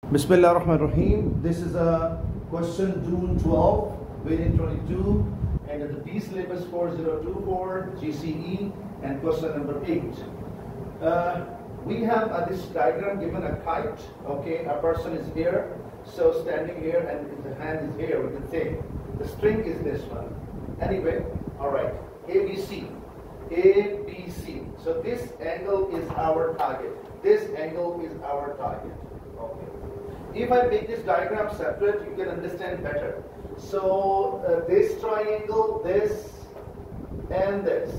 Bismillah ar-Rahman ar-Rahim. This is a question June 12, variant 22, and the B syllabus 4024 GCE, and question number 8. We have this diagram given a kite. Okay, a person is here, so standing here, and the hand is here. We can say the string is this one. Anyway, all right. ABC. So this angle is our target. This angle is our target. Okay. If I make this diagram separate, you can understand better. So this triangle, this, and this.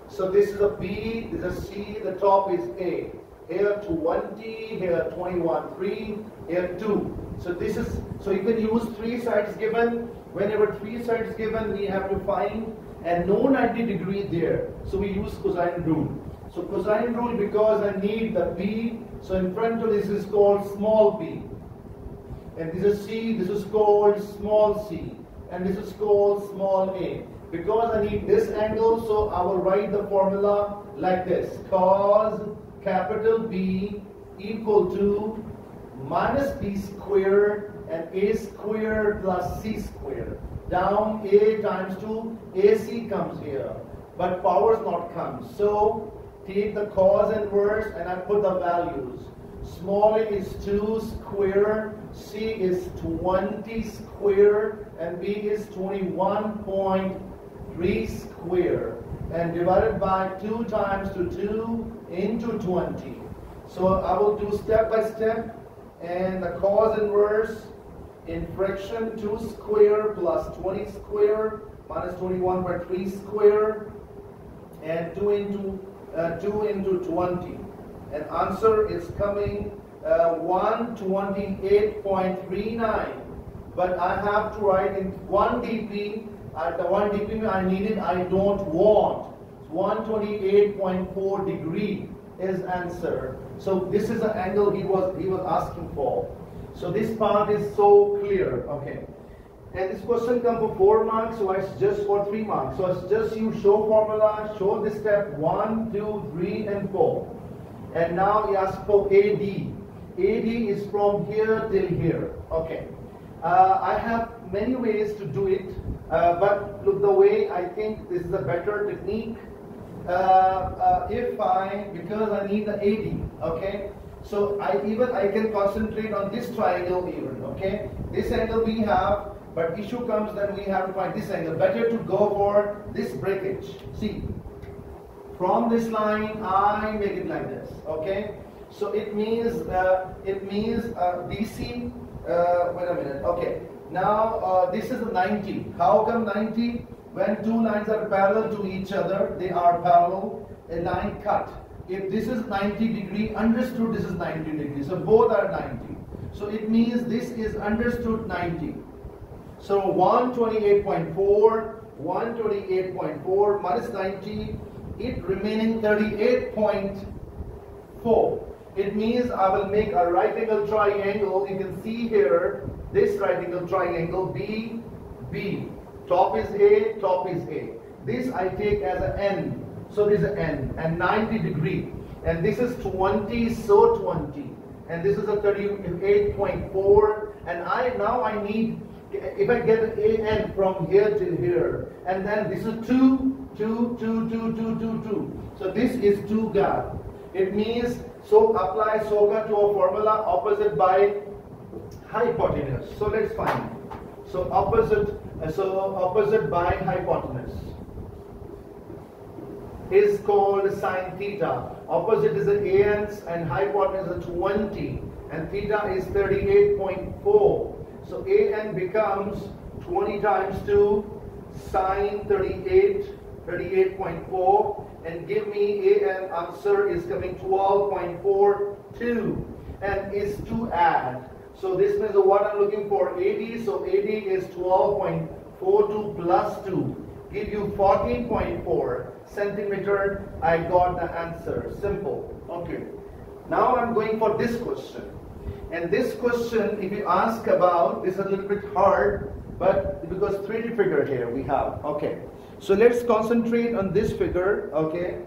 So this is a B, this is a C, the top is A. Here 20, here 21.3, here 2. So this is, so you can use 3 sides given. Whenever 3 sides given, we have to find and no 90 degree there. So we use cosine rule. So cosine rule, because I need the B, so in front of this is called small b. And this is C, this is called small c. And this is called small a. Because I need this angle, so I will write the formula like this. Cos capital B equal to minus b squared and a squared plus c squared. Down a times 2, AC comes here. But powers not come. So take the cos inverse and I put the values. Small a is 2 square, C is 20 square, and B is 21.3 square. And divided by 2 times to 2 into 20. So I will do step by step, and the cos inverse in fraction 2 square plus 20 square minus 21.3 square, and 2 into 20, and answer is coming 128.39. But I have to write in 1 dp. The 1 dp I needed, I don't want. 128.4 degree is answer. So this is the angle he was asking for. So this part is so clear. Okay. And this question comes for 4 marks, so it's just for 3 marks. So it's just you show formula, show this step 1, 2, 3, and 4. And now he asks for AD. AD is from here till here. Okay. I have many ways to do it, but look, the way I think this is a better technique. Because I need the AD. Okay. So I can concentrate on this triangle even. Okay. This angle we have. But issue comes that we have to find this angle. Better to go for this breakage. See, from this line, I make it like this. Okay. So it means DC. Wait a minute. Okay. Now this is 90. How come 90? When 2 lines are parallel to each other, they are parallel. A line cut. If this is 90 degree, understood this is 90 degree. So both are 90. So it means this is understood 90. So 128.4 minus 90, it remaining 38.4. It means I will make a right angle triangle. You can see here, this right angle triangle, B. Top is A, top is A. This I take as an N. So this is an N, and 90 degree. And this is 20, so 20. And this is a 38.4. And now I need, if I get an AN from here till here, and then this is 2. So this is 2 gap. It means, so apply SOHCAHTOA to a formula, opposite by hypotenuse. So let's find. So opposite by hypotenuse is called sine theta. Opposite is an AN and hypotenuse is 20, and theta is 38.4. So AN becomes 20 times 2 sine 38.4, and give me AN answer is coming 12.42, and is to add. So this means what I'm looking for, AD. So AD is 12.42 plus 2, give you 14.4 centimeter. I got the answer. Simple. Okay. Now I'm going for this question. And this question, if you ask about, this is a little bit hard, but because 3D figure here we have. Okay. So let's concentrate on this figure. Okay.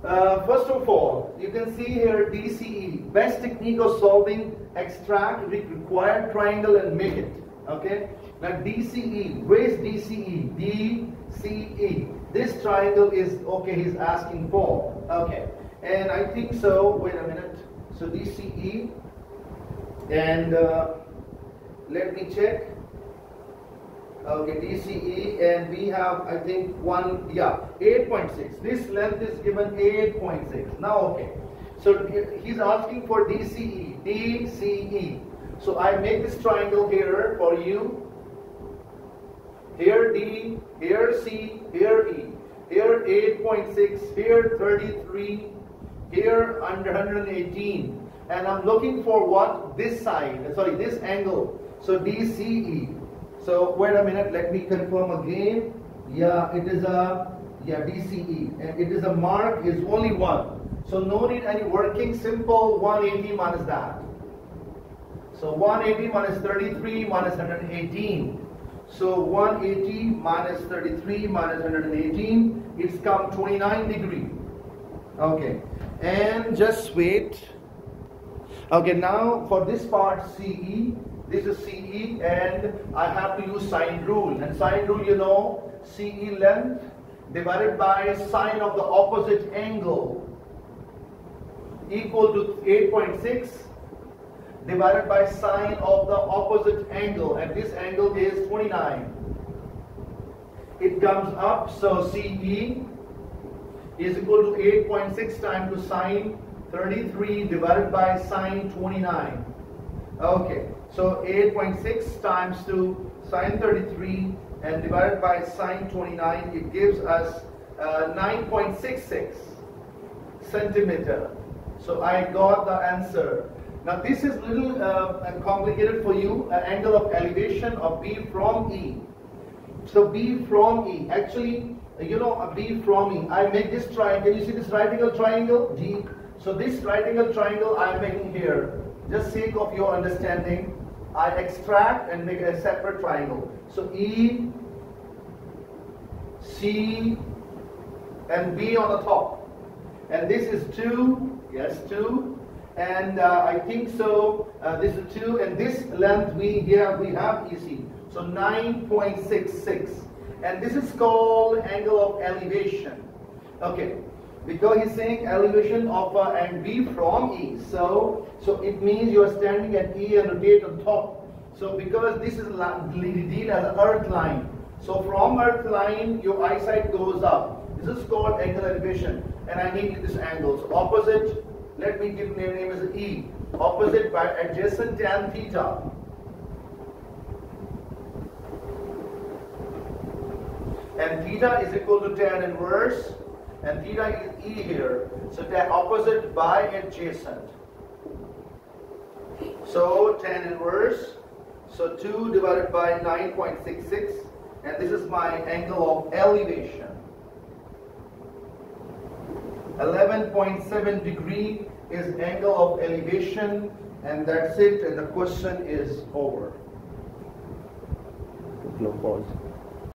First of all, you can see here DCE, best technique of solving, extract required triangle and make it. Okay. Now DCE, where is DCE? DCE. This triangle is okay. He's asking for. Okay. And I think so. Wait a minute. So DCE, and let me check. Okay, DCE, and we have, I think, 8.6. This length is given 8.6. Now, okay. So he's asking for DCE, DCE. So I make this triangle here for you. Here D, here C, here E. Here 8.6, here 33, here under 118. And I'm looking for what? This side, sorry, this angle. So DCE. So wait a minute, let me confirm again. Yeah, it is a DCE, and it is a mark is only one. So no need any working, simple 180 minus that. So 180 minus 33 minus 118. So 180 minus 33 minus 118, it's come 29 degree. Okay, and just wait. Okay, now for this part CE. This is CE, and I have to use sine rule. And sine rule, you know, CE length divided by sine of the opposite angle equal to 8.6 divided by sine of the opposite angle, and this angle is 29. It comes up, so CE is equal to 8.6 times to sine 33 divided by sine 29. Okay. So 8.6 times to sine 33 and divided by sine 29, it gives us 9.66 centimeter. So I got the answer. Now this is a little complicated for you, angle of elevation of B from E. So B from E, actually, you know, B from E, I make this triangle. Can you see this right angle triangle? G. So this right angle triangle I am making here, just sake of your understanding, I extract and make a separate triangle. So E, C, and B on the top. And this is 2, yes, 2. And I think so, this is 2. And this length we have EC. So 9.66. And this is called angle of elevation. Okay. Because he's saying elevation of and B from E. So it means you are standing at E and rotate on top. So because this is deemed as an earth line. So from earth line, your eyesight goes up. This is called angle elevation. And I need this angle. So opposite, let me give name as E. Opposite by adjacent tan theta. And theta is equal to tan inverse. And theta is E here. So tan opposite by adjacent. So tan inverse. So 2 divided by 9.66. And this is my angle of elevation. 11.7 degree is angle of elevation. And that's it. And the question is over. No pause.